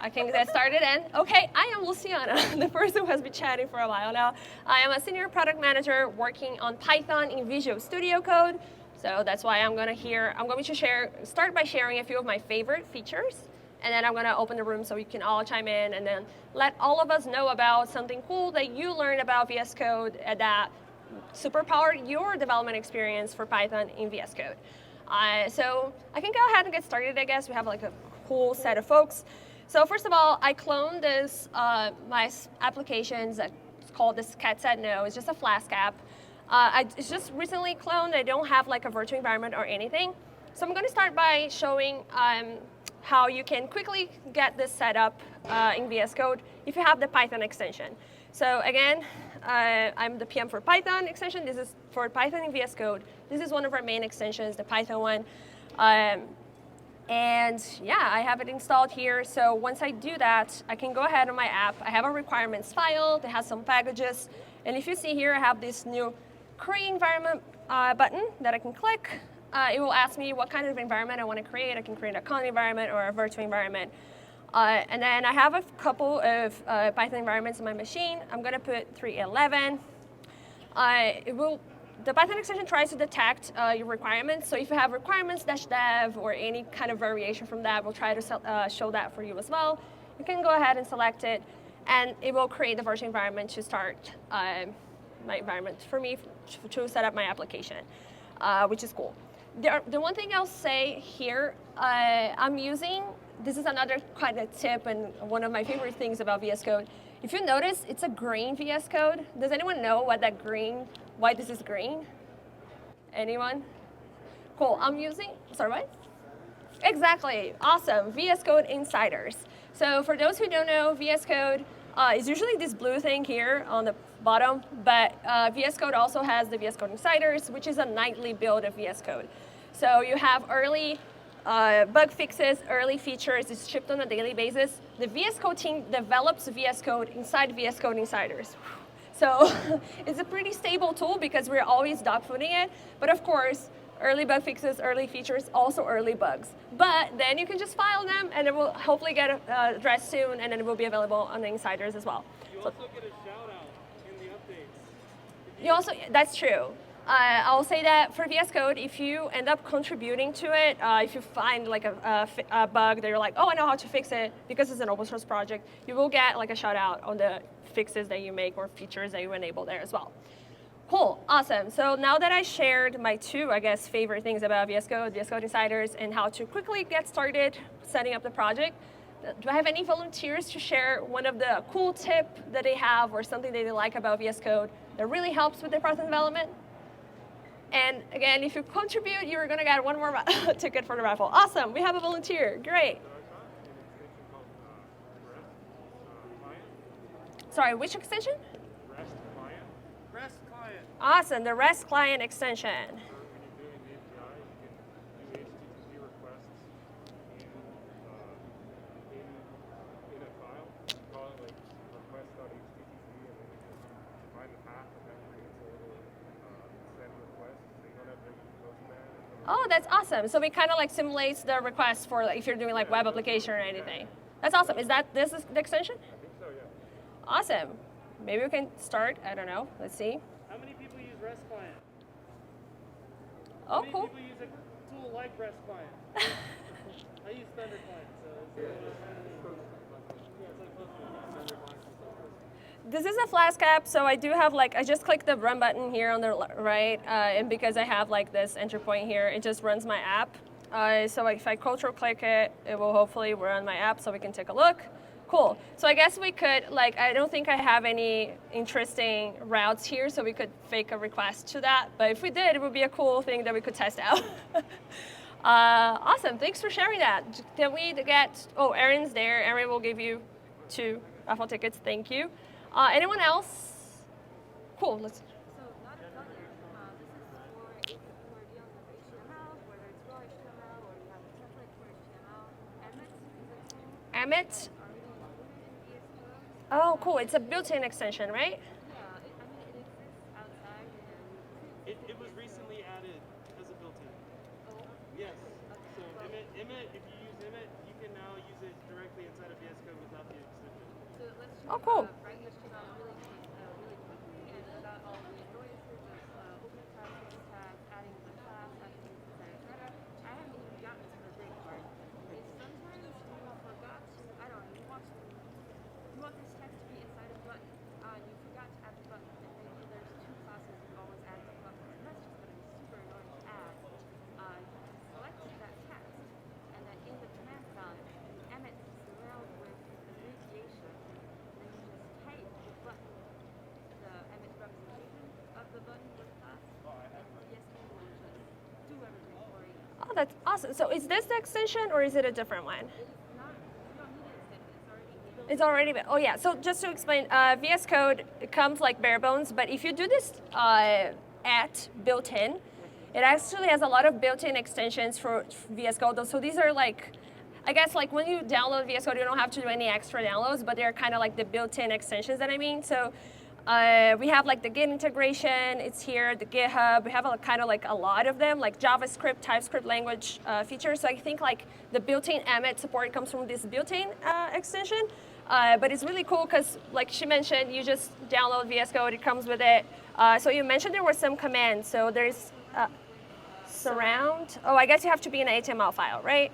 I can get started. And okay, I am Lucianna, the person who has been chatting for a while now. I am a senior product manager working on Python in Visual Studio Code. So that's why I'm going to start by sharing a few of my favorite features. And then I'm going to open the room so we can all chime in and then let all of us know about something cool that you learned about VS Code that superpowered your development experience for Python in VS Code. So I can go ahead and get started, I guess. We have like a cool set of folks. So first of all, I cloned this, my applications that's called this cat said no. It's just a Flask app. It's just recently cloned. I don't have like a virtual environment or anything. So I'm going to start by showing how you can quickly get this set up in VS Code if you have the Python extension. So again, I'm the PM for Python extension. This is for Python in VS Code. This is one of our main extensions, the Python one. And yeah, I have it installed here. So once I do that, I can go ahead on my app. I have a requirements file that has some packages. And if you see here, I have this new create environment button that I can click. It will ask me what kind of environment I want to create. I can create a con environment or a virtual environment. And then I have a couple of Python environments on my machine. I'm going to put 3.11. The Python extension tries to detect your requirements. So if you have requirements-dev or any kind of variation from that, we'll try to show that for you as well. You can go ahead and select it, and it will create the virtual environment to start my environment for me to set up my application, which is cool. The one thing I'll say here, I'm using, this is another kind of tip and one of my favorite things about VS Code. If you notice, it's a green VS Code. Does anyone know why this is green? Anyone? Cool, I'm using, sorry, what? Exactly, awesome, VS Code Insiders. So for those who don't know, VS Code is usually this blue thing here on the bottom, but VS Code also has the VS Code Insiders, which is a nightly build of VS Code. So you have early bug fixes, early features, it's shipped on a daily basis. The VS Code team develops VS Code inside VS Code Insiders. So it's a pretty stable tool because we're always dogfooding it. But of course, early bug fixes, early features, also early bugs. But then you can just file them and it will hopefully get addressed soon and then it will be available on the Insiders as well. You also get a shout out in the updates. You also, that's true. I'll say that for VS Code, if you end up contributing to it, if you find like a bug that you're like, oh, I know how to fix it because it's an open source project, you will get like a shout out on the fixes that you make or features that you enable there as well. Cool, awesome. So now that I shared my two, I guess, favorite things about VS Code Insiders, and how to quickly get started setting up the project, do I have any volunteers to share one of the cool tip that they have or something that they like about VS Code that really helps with their Python development? And again, if you contribute, you're going to get one more ticket for the raffle. Awesome, we have a volunteer, great. Sorry, which extension? REST client. Awesome, the REST client extension. When you're doing the API, you can do HTTP requests in a file. You call it like request.http, and then you just find the path, and that creates a little send request, so you don't have to go to that. Oh, that's awesome. So it kind of like simulates the request for like, if you're doing like web application or anything. That's awesome. This is the extension? I think so, yeah. Awesome. Maybe we can start. I don't know. Let's see. How many people use REST client? Oh, How many cool. people use a tool like REST client? I use Thunder client, so it's This is a Flask app, so I do have like, I just clicked the run button here on the right, and because I have like this entry point here, it just runs my app. So if I control click it, it will hopefully run my app so we can take a look. Cool. So I guess we could, like, I don't think I have any interesting routes here, so we could fake a request to that. But if we did, it would be a cool thing that we could test out. Awesome. Thanks for sharing that. Can we get, oh, Aaron's there. Aaron will give you 2 raffle tickets. Thank you. Anyone else? Cool. Let's. So not a plugin. This is for if you are dealing with HTML, whether it's raw HTML or you have a template for HTML. Emmet is a tool. Emmet. Are Oh, we cool. It's a built-in extension, right? Yeah, it exists outside and It was recently added as a built-in. Yes. So Emmet, if you use Emmet, you can now use it directly inside of VS Code Oh, cool. Wrangler really quickly and without all the annoyances of opening tabs, closing tabs, adding the class, attributes, etc. I haven't even gotten to the great part. Is sometimes you forgot to, I don't know, you want this text to be inside a button. You forgot to add the button, and maybe there's two classes you always add the button, and that's just going to be super annoying to add. You can select that text, and then in the command prompt, Emmet surround with abbreviation, and then you just type the button, the Emmet representation of the button with class, and VS Code will just do everything for you. Oh, that's awesome. So is this the extension or is it a different one? It's not, you don't need it extended, it's already built. It's already been, oh yeah, so just to explain, VS Code comes like bare bones, but if you do this at built-in, it actually has a lot of built-in extensions for VS Code. So these are like, I guess like when you download VS Code, you don't have to do any extra downloads, but they're kind of like the built-in extensions that I mean. So we have like the Git integration, it's here, the GitHub, we have kind of like a lot of them, like JavaScript, TypeScript language features. So I think like the built-in Emmet support comes from this built-in extension. But it's really cool because like she mentioned, you just download VS Code, it comes with it. So you mentioned there were some commands. So there's surround. Oh, I guess you have to be in an HTML file, right?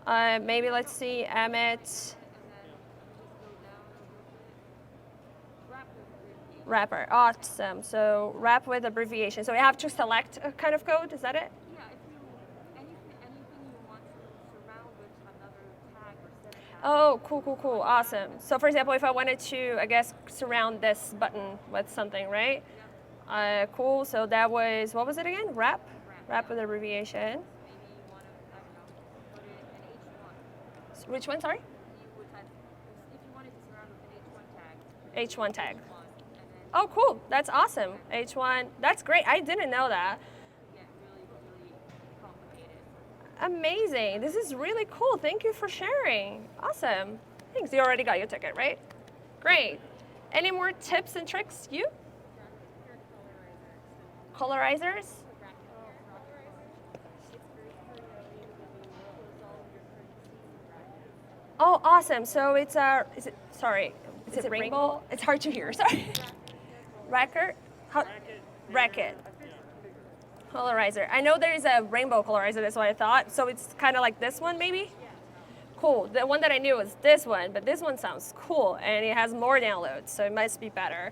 Maybe let's see, Emmet. Wrapper, awesome. So wrap with abbreviation. So you have to select a kind of code, is that it? Yeah, if you, anything you want to surround with another tag or set of tags. Oh, cool, awesome. So for example, if I wanted to, I guess, surround this button with something, right? Cool, so that was, what was it again? Wrap with abbreviation. Maybe you want to, I don't know, put it in H1. Which one, sorry? You would type, if you wanted to surround with an H1 tag. H1 tag. And then Oh, cool, that's awesome. H1, that's great, I didn't know that. get really complicated. Amazing, this is really cool, thank you for sharing. Awesome, thanks, you already got your ticket, right? Great. Any more tips and tricks, you? Colorizers? Oh, awesome. So it's a, is it rainbow? It's hard to hear, sorry. Racket? Racket. Colorizer. I know there is a rainbow colorizer, that's what I thought. So it's kind of like this one, maybe? Cool. The one that I knew was this one, but this one sounds cool, and it has more downloads, so it must be better.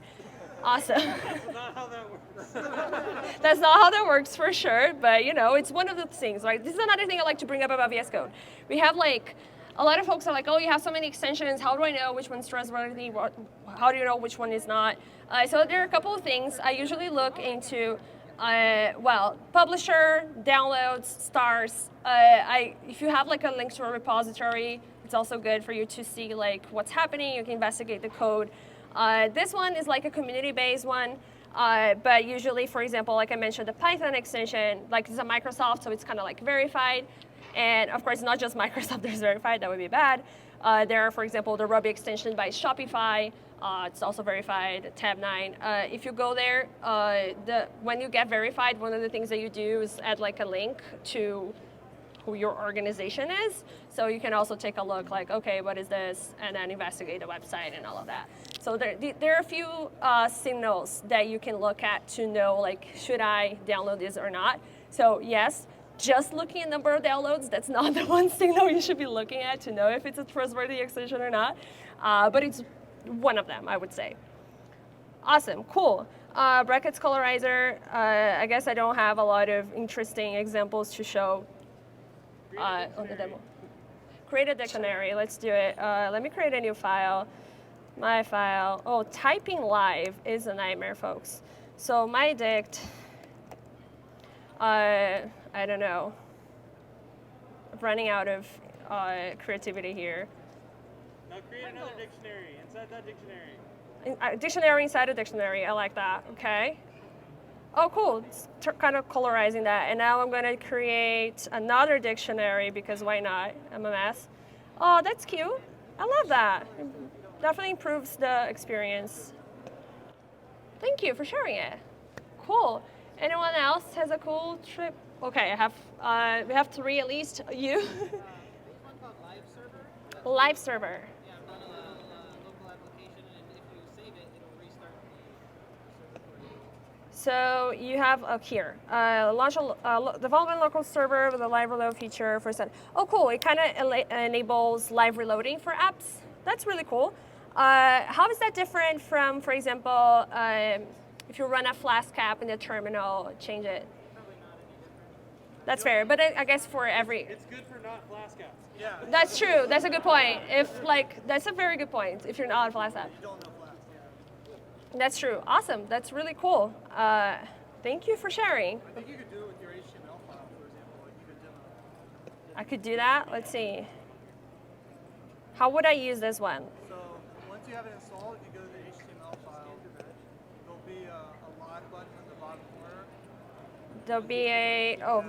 Awesome. That's not how that works. That's not how that works for sure, but you know, it's one of the things, right? This is another thing I like to bring up about VS Code. We have like, a lot of folks are like, oh, you have so many extensions, how do I know which one's trustworthy? How do you know which one is not? So there are a couple of things. I usually look into, well, publisher, downloads, stars. If you have like a link to a repository, it's also good for you to see like what's happening, you can investigate the code. This one is like a community-based one, but usually, for example, like I mentioned, the Python extension, like it's a Microsoft, so it's kind of like verified. And of course, not just Microsoft that's verified, that would be bad. There are, for example, the Ruby extension by Shopify. It's also verified, tab 9. If you go there, when you get verified, one of the things that you do is add like a link to who your organization is. So you can also take a look like, okay, what is this? And then investigate the website and all of that. So there are a few signals that you can look at to know like, should I download this or not? So yes, just looking at number of downloads, that's not the one signal you should be looking at to know if it's a trustworthy extension or not. But it's one of them, I would say. Awesome, cool. Brackets colorizer, I guess I don't have a lot of interesting examples to show on the demo. Create a dictionary, let's do it. Let me create a new file. My file, oh, typing live is a nightmare, folks. So my dict, I don't know. I'm running out of creativity here. Now create another dictionary inside that dictionary. Dictionary inside a dictionary, I like that, okay. Oh, cool, it's kind of colorizing that. And now I'm gonna create another dictionary because why not, I'm a mess. Oh, that's cute, I love that. Definitely improves the experience. Thank you for sharing it. Cool. Anyone else has a cool trip? Okay, we have 3 at least. You? There's one called Live Server. Live server. Yeah, I'm not allowed So you have here, launch a development local server with a live reload feature for send. Oh, cool! It kind of enables live reloading for apps. That's really cool. How is that different from, for example, if you run a Flask app in the terminal, change it? Probably not any different. That's fair, but I guess for every. It's good for not Flask apps. Yeah. That's true. That's a good point. That's a very good point. If you're not on Flask app. You don't know Flask. Yeah. That's true. Awesome. That's really cool. Thank you for sharing. I think you could do it with your HTML file, for example. Like you could demo. I could do that. Let's see. How would I use this one? So once you have it installed, you go to the HTML file. There'll be a live button in the bottom corner. There'll be a oh,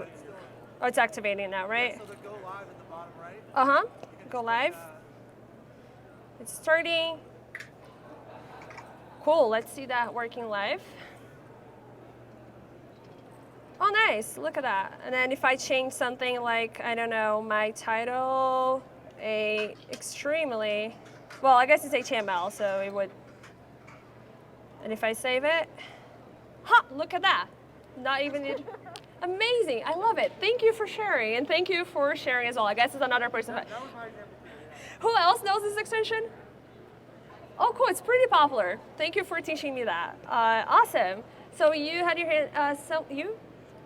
it's activating now, right? Yeah, so the go live at the bottom right. Uh-huh. You can Go just live. click that. It's starting. Cool. Let's see that working live. Oh, nice. Look at that. And then if I change something like, I don't know, my title, extremely, well, I guess it's HTML, so it would. And if I save it, look at that. Not even, amazing. I love it. Thank you for sharing, and thank you for sharing as well. I guess it's another person. That was my example too, yeah. Who else knows this extension? Oh, cool. It's pretty popular. Thank you for teaching me that. Awesome. So you had your hand, you?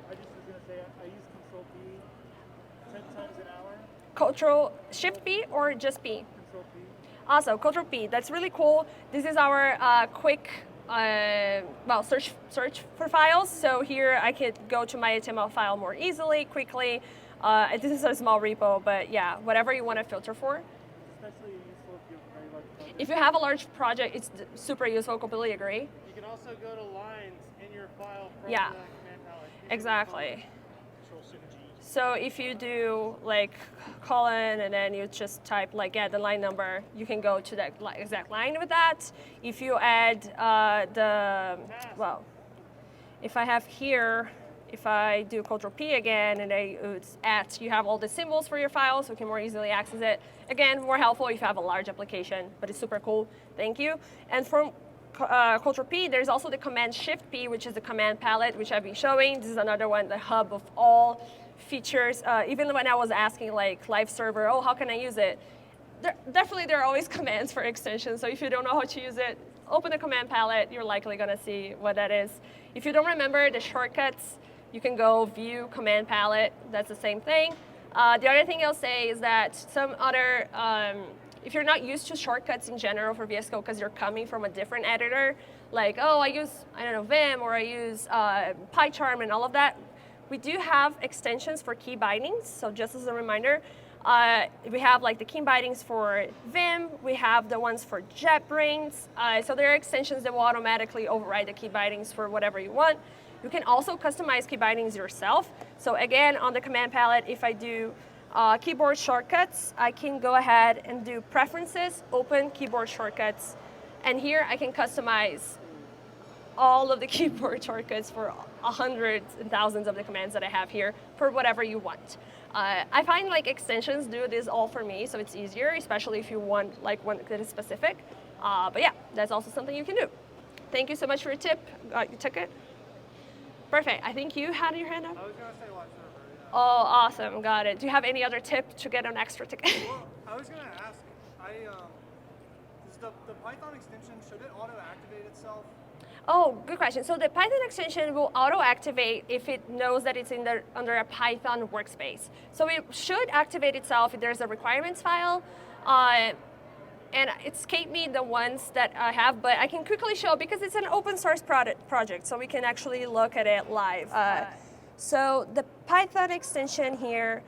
I just was going to say, I use Control P 10 times an hour. Control Shift P or just P? Control P. Awesome, Control P. That's really cool. This is our quick, search for files. So here I could go to my HTML file more easily, quickly. This is a small repo, but yeah, whatever you want to filter for. Especially useful if you have a very large project. If you have a large project, it's super useful. Completely agree. You can also go to lines in your file from Yeah. the command palette. Exactly. Control Shift G. So if you do like colon and then you just type like the line number, you can go to that exact line with that. If you add if I have here, if I do Control P again and it's at, you have all the symbols for your file, so you can more easily access it. Again, more helpful if you have a large application, but it's super cool. Thank you. And from Control P, there's also the Command Shift P, which is the command palette, which I've been showing. This is another one, the hub of all features. Even when I was asking like live server, oh, how can I use it? There are always commands for extensions. So if you don't know how to use it, open the command palette. You're likely going to see what that is. If you don't remember the shortcuts, you can go View Command Palette. That's the same thing. The other thing I'll say is that some other, if you're not used to shortcuts in general for VS Code because you're coming from a different editor, like, oh, I use, I don't know, VIM, or I use PyCharm and all of that, we do have extensions for key bindings. So just as a reminder, we have like the key bindings for VIM, we have the ones for JetBrains. So there are extensions that will automatically override the key bindings for whatever you want. You can also customize key bindings yourself. So again, on the command palette, if I do keyboard shortcuts, I can go ahead and do preferences, open keyboard shortcuts. And here I can customize all of the keyboard shortcuts for hundreds and thousands of the commands that I have here for whatever you want. I find like extensions do this all for me, so it's easier, especially if you want like one that is specific. But yeah, that's also something you can do. Thank you so much for your tip. You took it? Perfect. I think you had your hand up. I was going to say live server, yeah. Oh, awesome. Got it. Do you have any other tip to get an extra ticket? Well, I was going to ask, does the Python extension, should it auto-activate itself? Oh, good question. So the Python extension will auto-activate if it knows that it's under a Python workspace. So it should activate itself if there's a requirements file. And it escaped me the ones that I have, but I can quickly show because it's an open source project, so we can actually look at it live. So the Python extension here,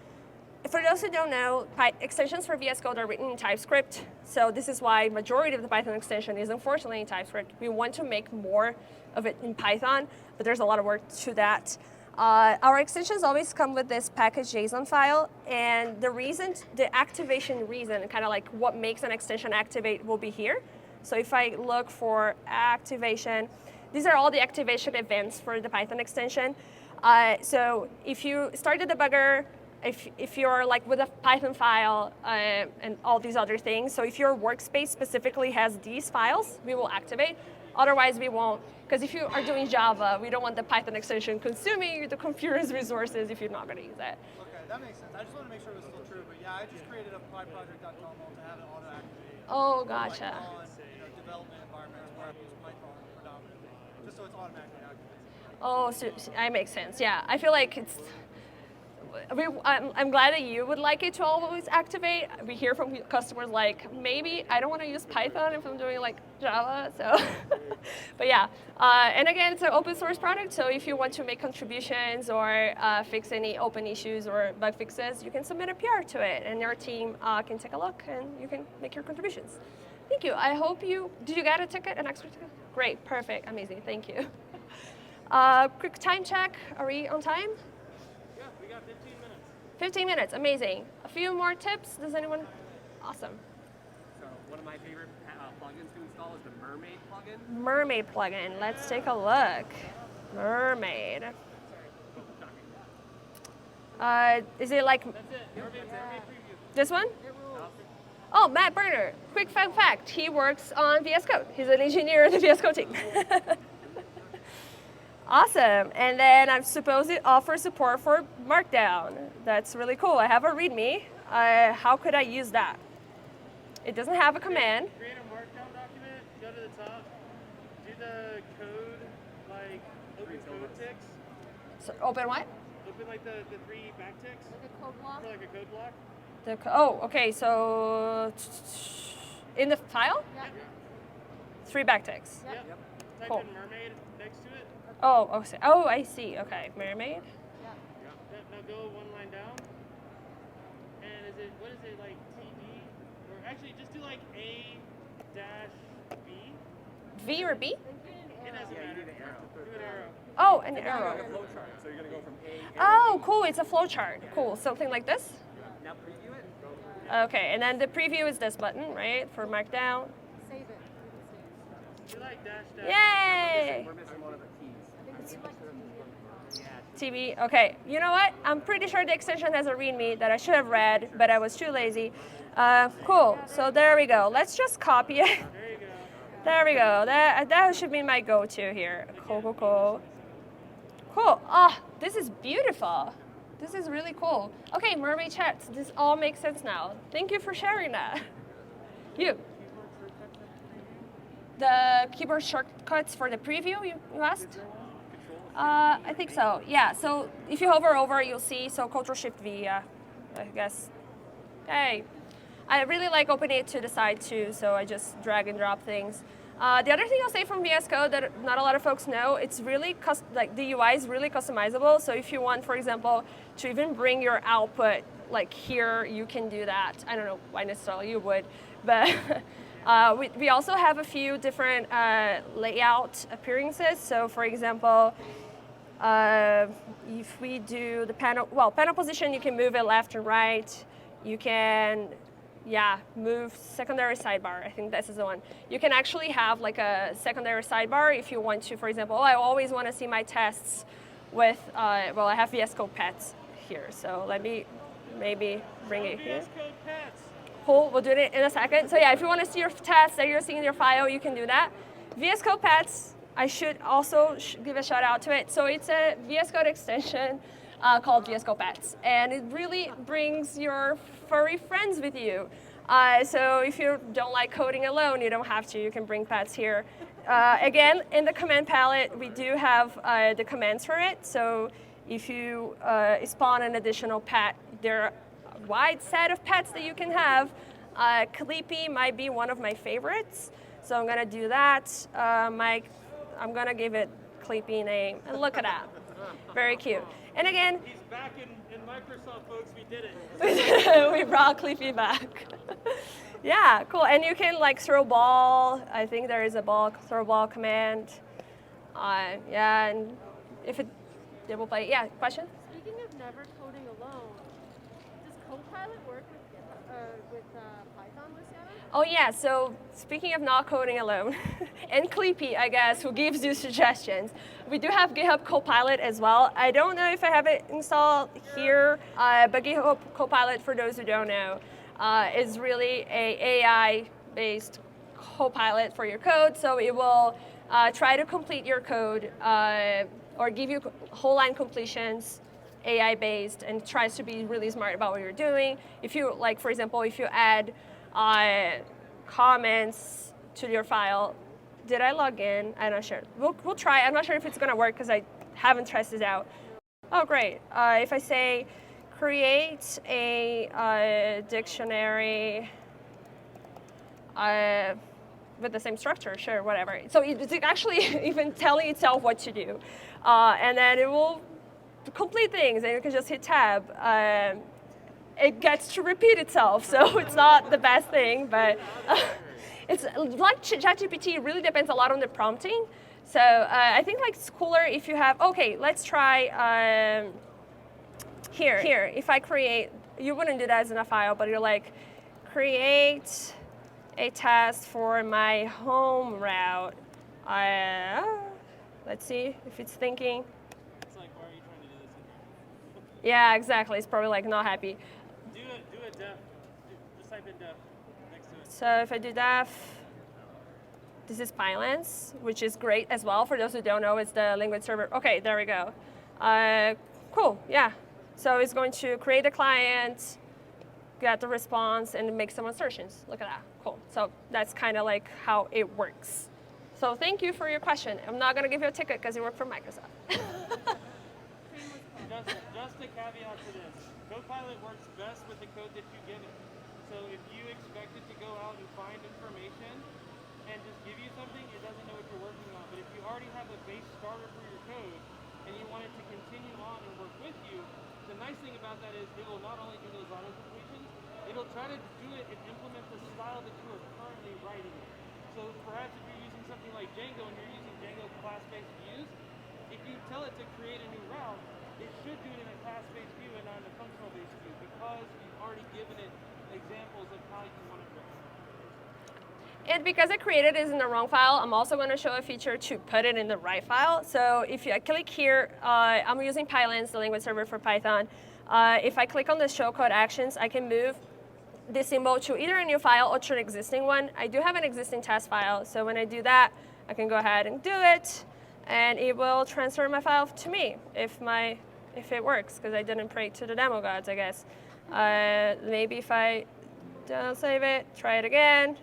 for those who don't know, extensions for VS Code are written in TypeScript. So this is why majority of the Python extension is unfortunately in TypeScript. We want to make more of it in Python, but there's a lot of work to that. Our extensions always come with this package.json file, and the activation reason, kind of like what makes an extension activate, will be here. So if I look for activation, these are all the activation events for the Python extension. So if you start the debugger, if you're like with a Python file and all these other things, so if your workspace specifically has these files, we will activate. Otherwise, we won't, because if you are doing Java, we don't want the Python extension consuming the computer's resources if you're not going to use it. Okay, that makes sense. I just want to make sure it was still true, but yeah, I just created a PyProject.toml to have it auto-activate. Oh, gotcha. Like on development environments where I use Python predominantly, just so it's automatically activated. Oh, so that makes sense. Yeah, I feel like it's. I'm glad that you would like it to always activate. We hear from customers like, maybe I don't want to use Python if I'm doing like Java. So, but yeah. And again, it's an open source product. So if you want to make contributions or fix any open issues or bug fixes, you can submit a PR to it, and your team can take a look and you can make your contributions. Thank you. I hope did you get a ticket, an extra ticket? Great, perfect, amazing. Thank you. Quick time check. Are we on time? Yeah, we got 15 minutes. 15 minutes, amazing. A few more tips, does anyone? Awesome. So one of my favorite plugins to install is the Mermaid plugin. Mermaid plugin, let's take a look. Mermaid. Is it like That's it. Mermaid preview. this one? Oh, Matt Berner. Quick fun fact, he works on VS Code. He's an engineer in the VS Code team. Awesome, and then I'm supposed it offers support for Markdown. That's really cool. I have a README. How could I use that? It doesn't have a command. Create a Markdown document, go to the top, do the code, like open code ticks. So open what? Open like the 3 backticks Like a code block. for like a code block. Oh, okay, so in the file? Yeah. 3 backticks. Yep. Yep. Type Cool. in Mermaid next to it. Oh, I see. Okay, Mermaid. Yeah. Now go 1 line down. And what is it like TD? Or actually just do like A dash B. V or B? It doesn't matter. You need an arrow. Do an arrow. Oh, an Like arrow. a flow chart. So you're gonna go from A. Oh, cool. It's a flowchart. Cool. Something like this. Now preview it. Okay, and then the preview is this button, right, for Markdown. Save it. Do like dash dash. Yay! We're missing one of the keys. I think it's like TV. Okay, you know what? I'm pretty sure the extension has a README that I should have read, but I was too lazy. Cool. So there we go. Let's just copy it. There you go. There we go. That should be my go-to here. Cool. Oh, this is beautiful. This is really cool. Okay, Mermaid chats. This all makes sense now. Thank you for sharing that. You. The keyboard shortcuts for the preview, you asked? I think so. Yeah. So if you hover over, you'll see. So Ctrl-Shift-V. Yeah, I guess. Hey, I really like opening it to the side too. So I just drag and drop things. The other thing I'll say from VS Code that not a lot of folks know, it's really like the UI is really customizable. So if you want, for example, to even bring your output like here, you can do that. I don't know why necessarily you would, but. We also have a few different layout appearances. So for example, if we do the panel position, you can move it left and right. You can, move secondary sidebar. I think this is the one. You can actually have like a secondary sidebar if you want to, for example, I always want to see my tests with, I have VS Code Pets here. So let me maybe bring it here. VS Code Pets. Cool, we'll do it in a second. So yeah, if you want to see your tests that you're seeing in your file, you can do that. VS Code Pets, I should also give a shout out to it. So it's a VS Code extension called VS Code Pets, and it really brings your furry friends with you. So if you don't like coding alone, you don't have to. You can bring pets here. Again, in the command palette, we do have the commands for it. So if you spawn an additional pet, there wide set of pets that you can have. Clippy might be one of my favorites, so I'm gonna do that. I'm gonna give it Clippy name, and look at that, very cute. And again, He's back in Microsoft, folks. We did it. we brought Clippy back. Yeah, cool. And you can like throw ball. I think there is a throw ball command. And if it will play. Yeah, question? Speaking of never coding alone, does Copilot work with Python, Luciana? Oh yeah, so speaking of not coding alone, and Clippy, I guess, who gives you suggestions, we do have GitHub Copilot as well. I don't know if I have it installed here, but GitHub Copilot, for those who don't know, is really a AI-based Copilot for your code. So it will try to complete your code or give you whole line completions, AI-based, and tries to be really smart about what you're doing. If you, like, for example, if you add comments to your file. Did I log in? I'm not sure. We'll try. I'm not sure if it's going to work because I haven't tested it out. Oh, great. If I say create a dictionary with the same structure, sure, whatever. So it's actually even telling itself what to do. And then it will complete things, and you can just hit tab. It gets to repeat itself, so it's not the best thing, but it's like ChatGPT. It really depends a lot on the prompting. So I think like it's cooler if you have, okay, let's try here. If I create, you wouldn't do that as in a file, but you're like, create a task for my home route. Let's see if it's thinking. It's like, why are you trying to do this? Yeah, exactly. It's probably like not happy. Do a def. Just type in def next to it. So if I do def, this is Pylance, which is great as well. For those who don't know, it's the language server. Okay, there we go. Cool, yeah. So it's going to create a client, get the response, and make some assertions. Look at that, cool. So that's kind of like how it works. So thank you for your question. I'm not going to give you a ticket because you work for Microsoft. Just a caveat to this. Copilot works best with the code that you give it. So if you expect it to go out and find information and just give you something, it doesn't know what you're working on. But if you already have a base starter for your code and you want it to continue on and work with you, the nice thing about that is it will not only do those auto completions, it'll try to do it and implement the style that you are currently writing in. So perhaps if you're using something like Django and you're using Django class-based views, if you tell it to create a new route, it should do it in a class-based view and not in a functional-based view because you've already given it examples of how you want it written. And because I created it in the wrong file, I'm also going to show a feature to put it in the right file. So if I click here, I'm using Pylance, the language server for Python. If I click on the show code actions, I can move this symbol to either a new file or to an existing one. I do have an existing test file, so when I do that, I can go ahead and do it, and it will transfer my file to me if it works, because I didn't pray to the demo gods, I guess. Maybe if I don't save it, try it again.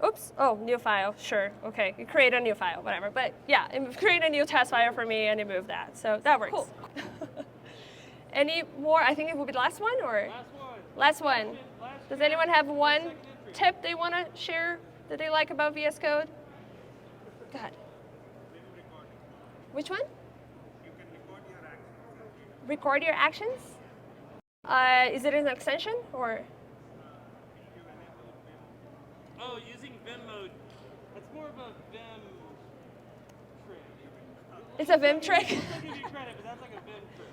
Oops, oh, new file, sure, okay, you create a new file, whatever. But yeah, it created a new test file for me and it moved that, so that works. Cool. Any more? I think it will be the last one, or? Last one. Does anyone have one tip they want to share that they like about VS Code? Go ahead. Which one? You can Record your actions? Is it an extension or? Oh, using VIM Mode. That's more of a VIM trick. It's a VIM trick? I'll give you credit, but that's like a VIM trick.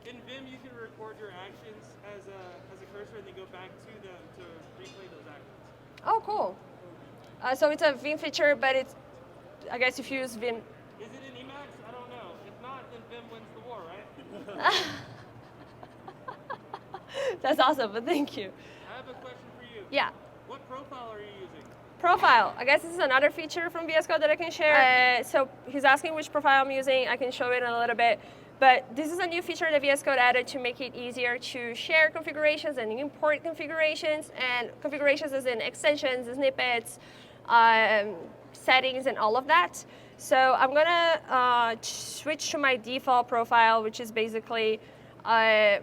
In VIM, you can record your actions as a cursor and then go back to them to replay those actions. Oh, cool. So it's a VIM feature, but it's, I guess if you use VIM. Is it in Emacs? I don't know. If not, then VIM wins the war, right? That's awesome, but thank you. I have a question for you. Yeah. What profile are you using? Profile. I guess this is another feature from VS Code that I can share. So he's asking which profile I'm using. I can show it in a little bit. But this is a new feature that VS Code added to make it easier to share configurations and import configurations. And configurations as in extensions, snippets, settings, and all of that. So I'm going to switch to my default profile, which is basically, I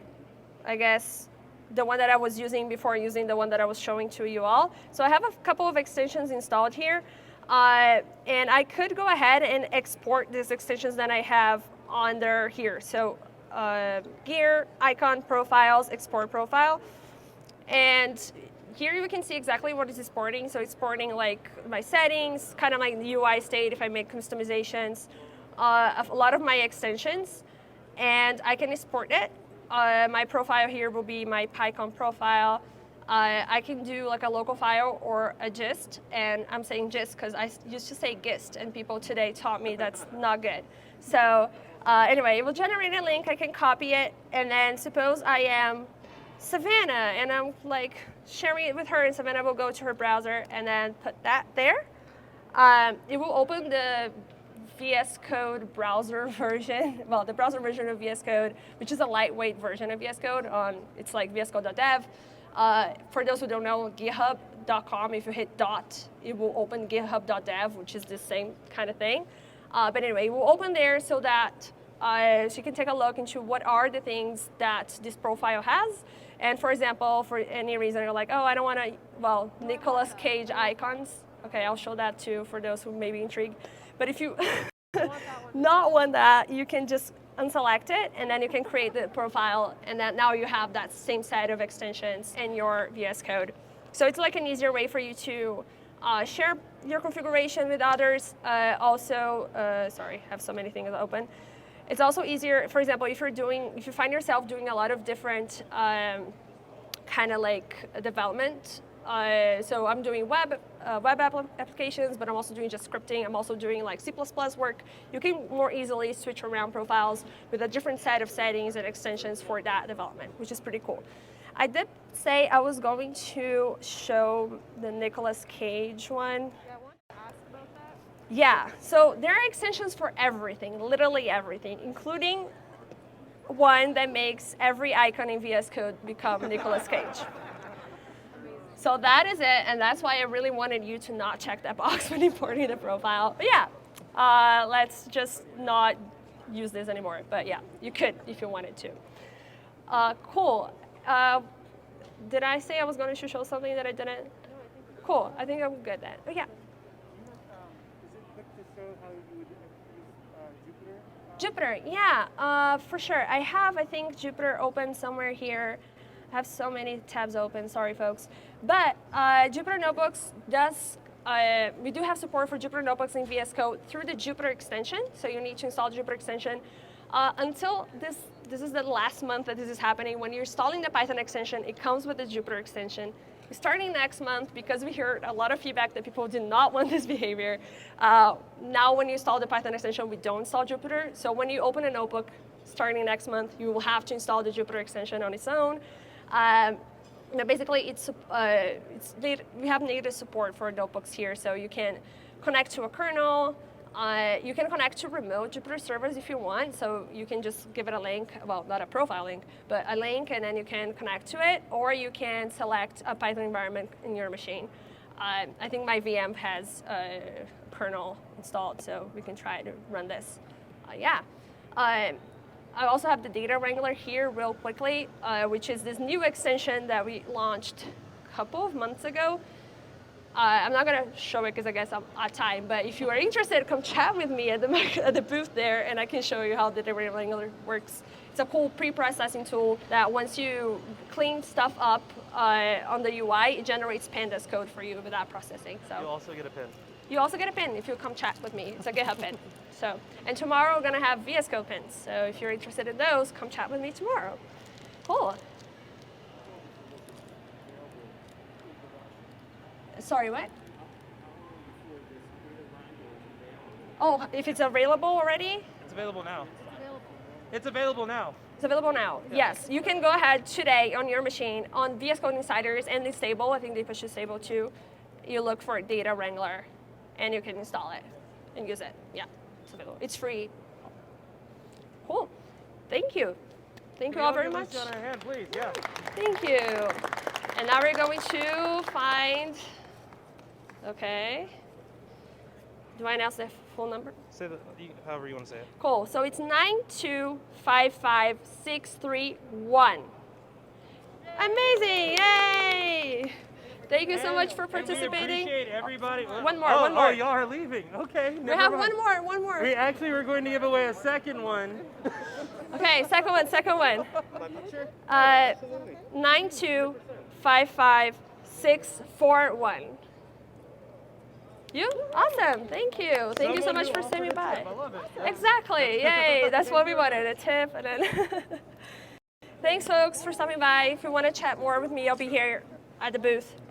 guess, the one that I was using before using the one that I was showing to you all. So I have a couple of extensions installed here. And I could go ahead and export these extensions that I have under here. So gear, icon, profiles, export profile. And here you can see exactly what it's exporting. So exporting like my settings, kind of like the UI state if I make customizations, of a lot of my extensions. And I can export it. My profile here will be my PyCon profile. I can do like a local file or a gist, and I'm saying gist because I used to say gist, and people today taught me that's not good. So anyway, it will generate a link, I can copy it, and then suppose I am Savannah, and I'm like sharing it with her, and Savannah will go to her browser and then put that there. It will open the VS Code browser version, well, the browser version of VS Code, which is a lightweight version of VS Code. It's like vscode.dev. For those who don't know, github.com, if you hit dot, it will open github.dev, which is the same kind of thing. But anyway, it will open there so that so you can take a look into what are the things that this profile has. And for example, for any reason you're like, oh, I don't want to, well, Nicolas Cage icons. Okay, I'll show that too for those who may be intrigued. But if you not want that, you can just unselect it, and then you can create the profile, and then now you have that same set of extensions in your VS Code. So it's like an easier way for you to share your configuration with others. Sorry, I have so many things open. It's also easier, for example, if you find yourself doing a lot of different kind of like development. So I'm doing web applications, but I'm also doing just scripting. I'm also doing like C++ work. You can more easily switch around profiles with a different set of settings and extensions for that development, which is pretty cool. I did say I was going to show the Nicolas Cage one. Yeah, I wanted to ask about that. Yeah, so there are extensions for everything, literally everything, including one that makes every icon in VS Code become Nicolas Cage. So that is it, and that's why I really wanted you to not check that box when importing the profile. But yeah, let's just not use this anymore. But yeah, you could if you wanted to. Cool. Did I say I was going to show something that I didn't? No, I think Cool, I think I'm good then. But yeah. Is it quick to show how you would use Jupyter, Jupyter? yeah, for sure. I think, Jupyter open somewhere here. I have so many tabs open, sorry folks. But Jupyter Notebooks does, we do have support for Jupyter Notebooks in VS Code through the Jupyter extension. So you need to install the Jupyter extension. Until this is the last month that this is happening. When you're installing the Python extension, it comes with the Jupyter extension. Starting next month, because we heard a lot of feedback that people did not want this behavior, now when you install the Python extension, we don't install Jupyter. So when you open a notebook starting next month, you will have to install the Jupyter extension on its own. Basically, we have native support for notebooks here, so you can connect to a kernel. You can connect to remote Jupyter servers if you want, so you can just give it a link, well, not a profile link, but a link, and then you can connect to it, or you can select a Python environment in your machine. I think my VM has a kernel installed, so we can try to run this. I also have the data Wrangler here real quickly, which is this new extension that we launched a couple of months ago. I'm not going to show it because I guess I'm out of time, but if you are interested, come chat with me at the booth there, and I can show you how the data Wrangler works. It's a cool pre-processing tool that once you clean stuff up on the UI, it generates pandas code for you without processing. So You also get a pin. you also get a pin if you come chat with me. It's a GitHub pin. So, and tomorrow we're going to have VS Code pins. So if you're interested in those, come chat with me tomorrow. Cool. Sorry, what? Oh, if it's available already? It's available now. it's available. It's available now. It's available now. Yes, you can go ahead today on your machine on VS Code Insiders and the stable. I think they push the stable too. You look for Data Wrangler, and you can install it and use it. Yeah, it's available. It's free. Cool. Thank you. Thank you all very much. On our hand, please. Yeah. Thank you. And now we're going to find. Okay. Do I announce the full number? Say that however you want to say it. Cool. So it's 9255631. Amazing! Yay! Thank you so much for participating. We appreciate everybody. One more. Oh, y'all are leaving. Okay. We have one more. We actually were going to give away a second one. Okay, second one. My picture? 9255641. You? Awesome. Thank you. Thank you so much for staying by. I love it. Exactly. Yay. That's what we wanted, a tip. And then Thanks, folks, for stopping by. If you want to chat more with me, I'll be here. at the booth.